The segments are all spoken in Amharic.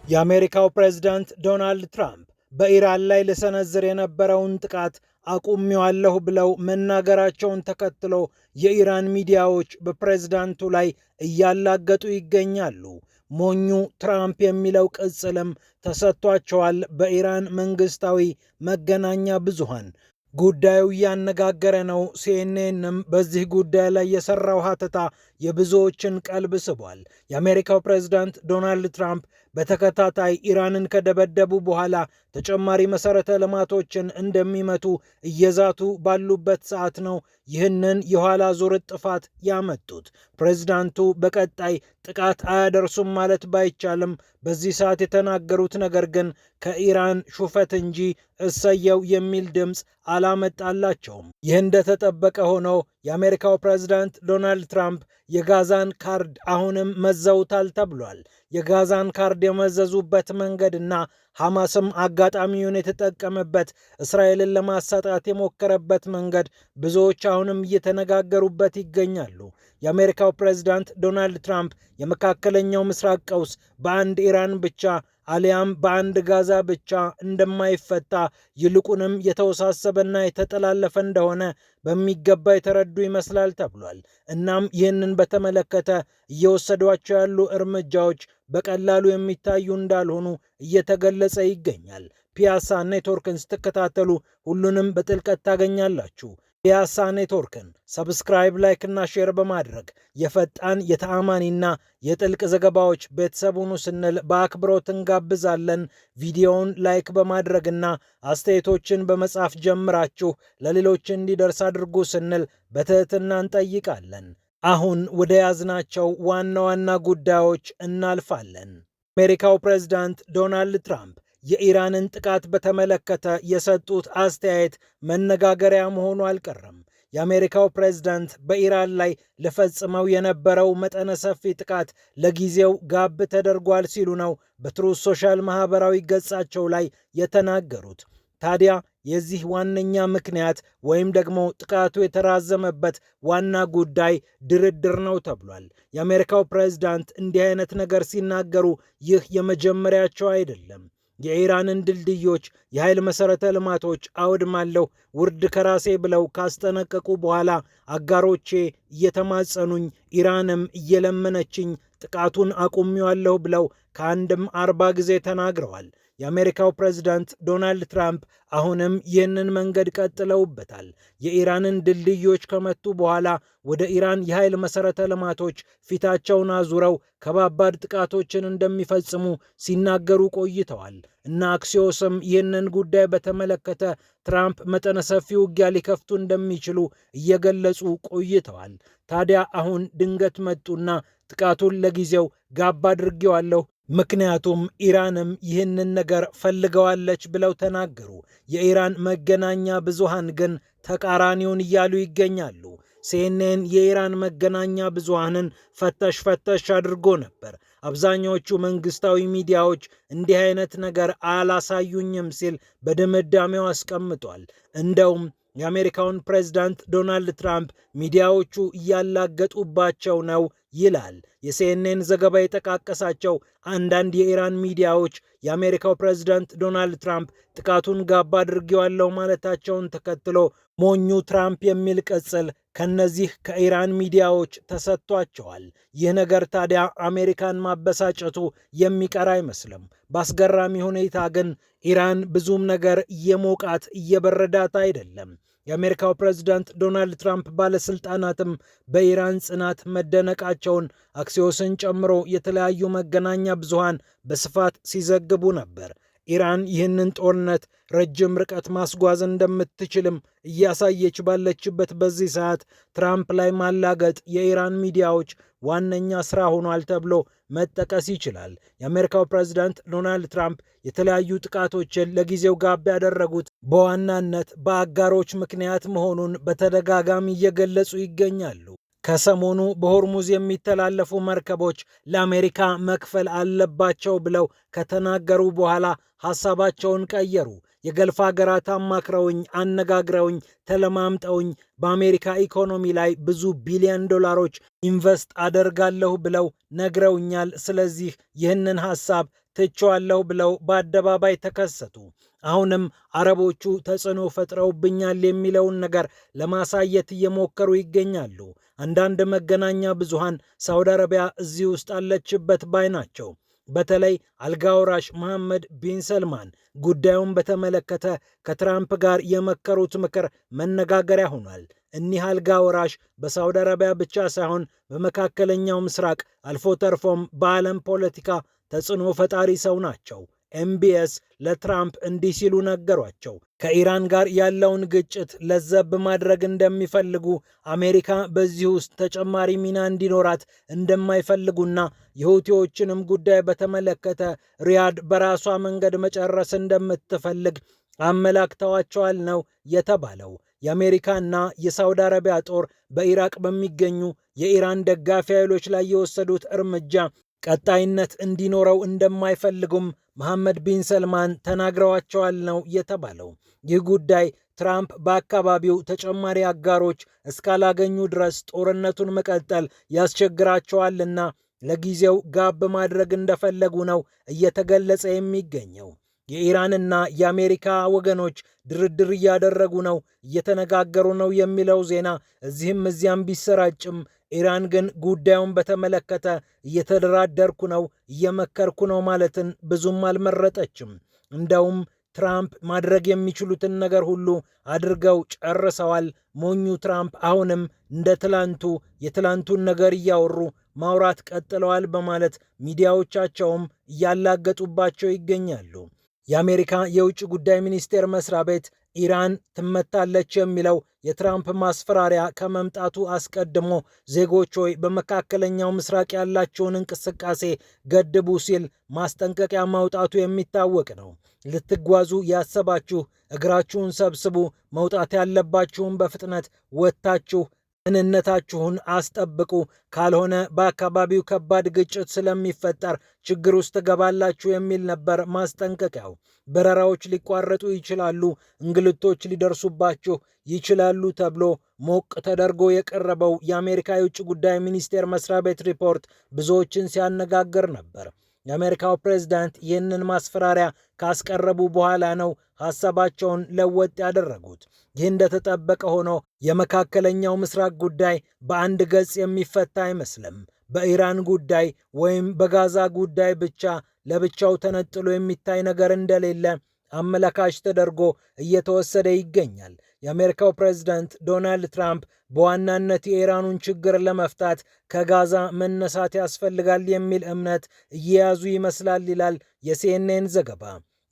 የአሜሪካው ፕሬዝዳንት ዶናልድ ትራምፕ በኢራን ላይ ለሰነዝር የነበረውን ጥቃት አቁሜዋለሁ ብለው መናገራቸውን ተከትሎ የኢራን ሚዲያዎች በፕሬዝዳንቱ ላይ እያላገጡ ይገኛሉ። ሞኙ ትራምፕ የሚለው ቅጽልም ተሰጥቷቸዋል በኢራን መንግስታዊ መገናኛ ብዙሃን። ጉዳዩ እያነጋገረ ነው። ሲኤንኤንም በዚህ ጉዳይ ላይ የሰራው ሀተታ የብዙዎችን ቀልብ ስቧል። የአሜሪካው ፕሬዝዳንት ዶናልድ ትራምፕ በተከታታይ ኢራንን ከደበደቡ በኋላ ተጨማሪ መሰረተ ልማቶችን እንደሚመቱ እየዛቱ ባሉበት ሰዓት ነው ይህንን የኋላ ዙር ጥፋት ያመጡት። ፕሬዝዳንቱ በቀጣይ ጥቃት አያደርሱም ማለት ባይቻልም በዚህ ሰዓት የተናገሩት ነገር ግን ከኢራን ሹፈት እንጂ እሰየው የሚል ድምፅ አላመጣላቸውም። ይህ እንደተጠበቀ ሆኖ የአሜሪካው ፕሬዝዳንት ዶናልድ ትራምፕ የጋዛን ካርድ አሁንም መዘውታል ተብሏል። የጋዛን ካርድ የመዘዙበት መንገድና ሐማስም አጋጣሚውን የተጠቀመበት እስራኤልን ለማሳጣት የሞከረበት መንገድ ብዙዎች አሁንም እየተነጋገሩበት ይገኛሉ። የአሜሪካው ፕሬዝዳንት ዶናልድ ትራምፕ የመካከለኛው ምስራቅ ቀውስ በአንድ ኢራን ብቻ አሊያም በአንድ ጋዛ ብቻ እንደማይፈታ ይልቁንም የተወሳሰበና የተጠላለፈ እንደሆነ በሚገባ የተረዱ ይመስላል ተብሏል። እናም ይህንን በተመለከተ እየወሰዷቸው ያሉ እርምጃዎች በቀላሉ የሚታዩ እንዳልሆኑ እየተገለጸ ይገኛል። ፒያሳ ኔትወርክን ስትከታተሉ ሁሉንም በጥልቀት ታገኛላችሁ። ፒያሳ ኔትወርክን ሰብስክራይብ፣ ላይክ እና ሼር በማድረግ የፈጣን የተአማኒና የጥልቅ ዘገባዎች ቤተሰብ ሁኑ ስንል በአክብሮት እንጋብዛለን። ቪዲዮውን ላይክ በማድረግና አስተያየቶችን በመጻፍ ጀምራችሁ ለሌሎች እንዲደርስ አድርጉ ስንል በትህትና እንጠይቃለን። አሁን ወደ ያዝናቸው ዋና ዋና ጉዳዮች እናልፋለን። አሜሪካው ፕሬዝዳንት ዶናልድ ትራምፕ የኢራንን ጥቃት በተመለከተ የሰጡት አስተያየት መነጋገሪያ መሆኑ አልቀረም። የአሜሪካው ፕሬዝዳንት በኢራን ላይ ለፈጽመው የነበረው መጠነ ሰፊ ጥቃት ለጊዜው ጋብ ተደርጓል ሲሉ ነው በትሩዝ ሶሻል ማህበራዊ ገጻቸው ላይ የተናገሩት። ታዲያ የዚህ ዋነኛ ምክንያት ወይም ደግሞ ጥቃቱ የተራዘመበት ዋና ጉዳይ ድርድር ነው ተብሏል። የአሜሪካው ፕሬዝዳንት እንዲህ አይነት ነገር ሲናገሩ ይህ የመጀመሪያቸው አይደለም። የኢራንን ድልድዮች፣ የኃይል መሠረተ ልማቶች አወድማለሁ ውርድ ከራሴ ብለው ካስጠነቀቁ በኋላ አጋሮቼ እየተማጸኑኝ፣ ኢራንም እየለመነችኝ ጥቃቱን አቁሜዋለሁ ብለው ከአንድም 40 ጊዜ ተናግረዋል። የአሜሪካው ፕሬዝዳንት ዶናልድ ትራምፕ አሁንም ይህንን መንገድ ቀጥለውበታል። የኢራንን ድልድዮች ከመቱ በኋላ ወደ ኢራን የኃይል መሠረተ ልማቶች ፊታቸውን አዙረው ከባባድ ጥቃቶችን እንደሚፈጽሙ ሲናገሩ ቆይተዋል እና አክሲዮስም ይህንን ጉዳይ በተመለከተ ትራምፕ መጠነ ሰፊ ውጊያ ሊከፍቱ እንደሚችሉ እየገለጹ ቆይተዋል። ታዲያ አሁን ድንገት መጡና ጥቃቱን ለጊዜው ጋብ አድርጌዋለሁ ምክንያቱም ኢራንም ይህንን ነገር ፈልገዋለች ብለው ተናገሩ። የኢራን መገናኛ ብዙሃን ግን ተቃራኒውን እያሉ ይገኛሉ። ሲኤንኤን የኢራን መገናኛ ብዙሃንን ፈተሽ አድርጎ ነበር። አብዛኛዎቹ መንግስታዊ ሚዲያዎች እንዲህ አይነት ነገር አላሳዩኝም ሲል በድምዳሜው አስቀምጧል። እንደውም የአሜሪካውን ፕሬዝዳንት ዶናልድ ትራምፕ ሚዲያዎቹ እያላገጡባቸው ነው ይላል። የሲኤንኤን ዘገባ የጠቃቀሳቸው አንዳንድ የኢራን ሚዲያዎች የአሜሪካው ፕሬዝዳንት ዶናልድ ትራምፕ ጥቃቱን ጋብ አድርጌዋለሁ ማለታቸውን ተከትሎ ሞኙ ትራምፕ የሚል ቅጽል ከነዚህ ከኢራን ሚዲያዎች ተሰጥቷቸዋል። ይህ ነገር ታዲያ አሜሪካን ማበሳጨቱ የሚቀር አይመስልም። በአስገራሚ ሁኔታ ግን ኢራን ብዙም ነገር እየሞቃት እየበረዳት አይደለም። የአሜሪካው ፕሬዝዳንት ዶናልድ ትራምፕ ባለስልጣናትም በኢራን ጽናት መደነቃቸውን አክሲዮስን ጨምሮ የተለያዩ መገናኛ ብዙሃን በስፋት ሲዘግቡ ነበር። ኢራን ይህንን ጦርነት ረጅም ርቀት ማስጓዝ እንደምትችልም እያሳየች ባለችበት በዚህ ሰዓት ትራምፕ ላይ ማላገጥ የኢራን ሚዲያዎች ዋነኛ ስራ ሆኗል ተብሎ መጠቀስ ይችላል። የአሜሪካው ፕሬዝዳንት ዶናልድ ትራምፕ የተለያዩ ጥቃቶችን ለጊዜው ጋብ ያደረጉት በዋናነት በአጋሮች ምክንያት መሆኑን በተደጋጋሚ እየገለጹ ይገኛሉ። ከሰሞኑ በሆርሙዝ የሚተላለፉ መርከቦች ለአሜሪካ መክፈል አለባቸው ብለው ከተናገሩ በኋላ ሐሳባቸውን ቀየሩ። የገልፍ ሀገራት አማክረውኝ፣ አነጋግረውኝ፣ ተለማምጠውኝ በአሜሪካ ኢኮኖሚ ላይ ብዙ ቢሊዮን ዶላሮች ኢንቨስት አደርጋለሁ ብለው ነግረውኛል። ስለዚህ ይህንን ሐሳብ ትቼዋለሁ ብለው በአደባባይ ተከሰቱ። አሁንም አረቦቹ ተጽዕኖ ፈጥረውብኛል የሚለውን ነገር ለማሳየት እየሞከሩ ይገኛሉ። አንዳንድ መገናኛ ብዙሃን ሳውዲ አረቢያ እዚህ ውስጥ አለችበት ባይ ናቸው። በተለይ አልጋ ወራሽ መሐመድ ቢን ሰልማን ጉዳዩን በተመለከተ ከትራምፕ ጋር የመከሩት ምክር መነጋገሪያ ሆኗል። እኒህ አልጋ ወራሽ በሳውዲ አረቢያ ብቻ ሳይሆን በመካከለኛው ምስራቅ አልፎ ተርፎም በዓለም ፖለቲካ ተጽዕኖ ፈጣሪ ሰው ናቸው። ኤምቢኤስ ለትራምፕ እንዲህ ሲሉ ነገሯቸው። ከኢራን ጋር ያለውን ግጭት ለዘብ ማድረግ እንደሚፈልጉ፣ አሜሪካ በዚህ ውስጥ ተጨማሪ ሚና እንዲኖራት እንደማይፈልጉና የሁቲዎችንም ጉዳይ በተመለከተ ሪያድ በራሷ መንገድ መጨረስ እንደምትፈልግ አመላክተዋቸዋል ነው የተባለው። የአሜሪካና የሳውዲ አረቢያ ጦር በኢራቅ በሚገኙ የኢራን ደጋፊ ኃይሎች ላይ የወሰዱት እርምጃ ቀጣይነት እንዲኖረው እንደማይፈልጉም መሐመድ ቢን ሰልማን ተናግረዋቸዋል ነው የተባለው። ይህ ጉዳይ ትራምፕ በአካባቢው ተጨማሪ አጋሮች እስካላገኙ ድረስ ጦርነቱን መቀጠል ያስቸግራቸዋልና ለጊዜው ጋብ ማድረግ እንደፈለጉ ነው እየተገለጸ የሚገኘው። የኢራንና የአሜሪካ ወገኖች ድርድር እያደረጉ ነው፣ እየተነጋገሩ ነው የሚለው ዜና እዚህም እዚያም ቢሰራጭም ኢራን ግን ጉዳዩን በተመለከተ እየተደራደርኩ ነው፣ እየመከርኩ ነው ማለትን ብዙም አልመረጠችም። እንደውም ትራምፕ ማድረግ የሚችሉትን ነገር ሁሉ አድርገው ጨርሰዋል። ሞኙ ትራምፕ አሁንም እንደ ትላንቱ የትላንቱን ነገር እያወሩ ማውራት ቀጥለዋል በማለት ሚዲያዎቻቸውም እያላገጡባቸው ይገኛሉ። የአሜሪካ የውጭ ጉዳይ ሚኒስቴር መስሪያ ቤት ኢራን ትመታለች የሚለው የትራምፕ ማስፈራሪያ ከመምጣቱ አስቀድሞ ዜጎች ሆይ በመካከለኛው ምስራቅ ያላቸውን እንቅስቃሴ ገድቡ ሲል ማስጠንቀቂያ ማውጣቱ የሚታወቅ ነው። ልትጓዙ ያሰባችሁ እግራችሁን ሰብስቡ፣ መውጣት ያለባችሁን በፍጥነት ወጥታችሁ ደህንነታችሁን አስጠብቁ፣ ካልሆነ በአካባቢው ከባድ ግጭት ስለሚፈጠር ችግር ውስጥ ትገባላችሁ የሚል ነበር ማስጠንቀቂያው። በረራዎች ሊቋረጡ ይችላሉ፣ እንግልቶች ሊደርሱባችሁ ይችላሉ ተብሎ ሞቅ ተደርጎ የቀረበው የአሜሪካ የውጭ ጉዳይ ሚኒስቴር መስሪያ ቤት ሪፖርት ብዙዎችን ሲያነጋግር ነበር። የአሜሪካው ፕሬዝዳንት ይህንን ማስፈራሪያ ካስቀረቡ በኋላ ነው ሐሳባቸውን ለወጥ ያደረጉት። ይህ እንደተጠበቀ ሆኖ የመካከለኛው ምስራቅ ጉዳይ በአንድ ገጽ የሚፈታ አይመስልም። በኢራን ጉዳይ ወይም በጋዛ ጉዳይ ብቻ ለብቻው ተነጥሎ የሚታይ ነገር እንደሌለ አመላካች ተደርጎ እየተወሰደ ይገኛል። የአሜሪካው ፕሬዝዳንት ዶናልድ ትራምፕ በዋናነት የኢራኑን ችግር ለመፍታት ከጋዛ መነሳት ያስፈልጋል የሚል እምነት እየያዙ ይመስላል ይላል የሲኤንኤን ዘገባ።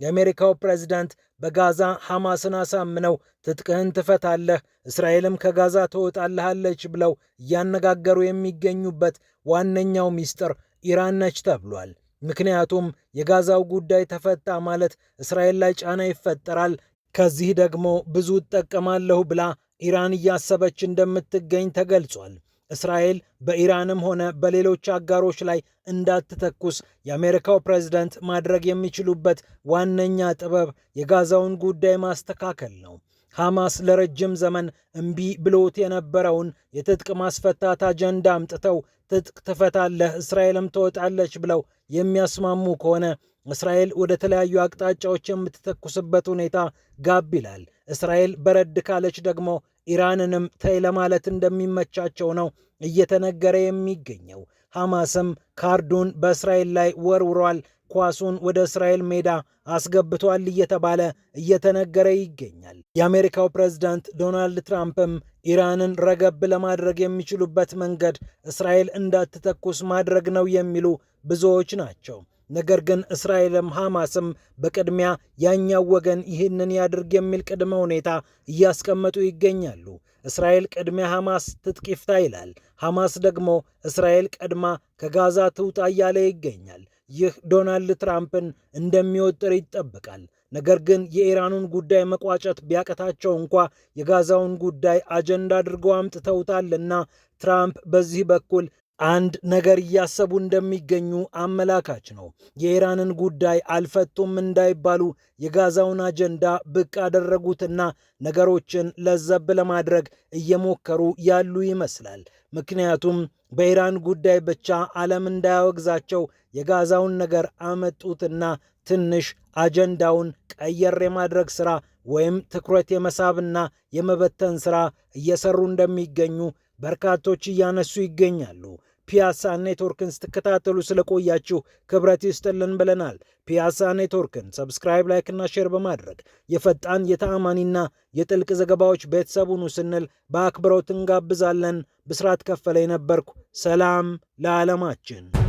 የአሜሪካው ፕሬዝዳንት በጋዛ ሐማስን አሳምነው ትጥቅህን ትፈታለህ፣ እስራኤልም ከጋዛ ትወጣልሃለች ብለው እያነጋገሩ የሚገኙበት ዋነኛው ሚስጥር ኢራን ነች ተብሏል። ምክንያቱም የጋዛው ጉዳይ ተፈታ ማለት እስራኤል ላይ ጫና ይፈጠራል። ከዚህ ደግሞ ብዙ እጠቀማለሁ ብላ ኢራን እያሰበች እንደምትገኝ ተገልጿል። እስራኤል በኢራንም ሆነ በሌሎች አጋሮች ላይ እንዳትተኩስ የአሜሪካው ፕሬዝዳንት ማድረግ የሚችሉበት ዋነኛ ጥበብ የጋዛውን ጉዳይ ማስተካከል ነው። ሐማስ ለረጅም ዘመን እምቢ ብሎት የነበረውን የትጥቅ ማስፈታት አጀንዳ አምጥተው ትጥቅ ትፈታለህ፣ እስራኤልም ትወጣለች ብለው የሚያስማሙ ከሆነ እስራኤል ወደ ተለያዩ አቅጣጫዎች የምትተኩስበት ሁኔታ ጋብ ይላል። እስራኤል በረድ ካለች ደግሞ ኢራንንም ተይ ለማለት እንደሚመቻቸው ነው እየተነገረ የሚገኘው። ሐማስም ካርዱን በእስራኤል ላይ ወርውሯል፣ ኳሱን ወደ እስራኤል ሜዳ አስገብቷል እየተባለ እየተነገረ ይገኛል። የአሜሪካው ፕሬዝዳንት ዶናልድ ትራምፕም ኢራንን ረገብ ለማድረግ የሚችሉበት መንገድ እስራኤል እንዳትተኩስ ማድረግ ነው የሚሉ ብዙዎች ናቸው። ነገር ግን እስራኤልም ሐማስም በቅድሚያ ያኛው ወገን ይህንን ያድርግ የሚል ቅድመ ሁኔታ እያስቀመጡ ይገኛሉ። እስራኤል ቅድሚያ ሐማስ ትጥቅ ይፍታ ይላል። ሐማስ ደግሞ እስራኤል ቀድማ ከጋዛ ትውጣ እያለ ይገኛል። ይህ ዶናልድ ትራምፕን እንደሚወጥር ይጠበቃል። ነገር ግን የኢራኑን ጉዳይ መቋጨት ቢያቀታቸው እንኳ የጋዛውን ጉዳይ አጀንዳ አድርገው አምጥተውታልና ትራምፕ በዚህ በኩል አንድ ነገር እያሰቡ እንደሚገኙ አመላካች ነው። የኢራንን ጉዳይ አልፈቱም እንዳይባሉ የጋዛውን አጀንዳ ብቅ አደረጉትና ነገሮችን ለዘብ ለማድረግ እየሞከሩ ያሉ ይመስላል። ምክንያቱም በኢራን ጉዳይ ብቻ ዓለም እንዳያወግዛቸው የጋዛውን ነገር አመጡትና ትንሽ አጀንዳውን ቀየር የማድረግ ሥራ ወይም ትኩረት የመሳብና የመበተን ሥራ እየሰሩ እንደሚገኙ በርካቶች እያነሱ ይገኛሉ። ፒያሳ ኔትወርክን ስትከታተሉ ስለቆያችሁ ክብረት ይስጥልን ብለናል። ፒያሳ ኔትወርክን ሰብስክራይብ፣ ላይክ እና ሼር በማድረግ የፈጣን የተአማኒና የጥልቅ ዘገባዎች ቤተሰቡን ስንል በአክብሮት እንጋብዛለን። ብስራት ከፈለ ነበርኩ። ሰላም ለዓለማችን።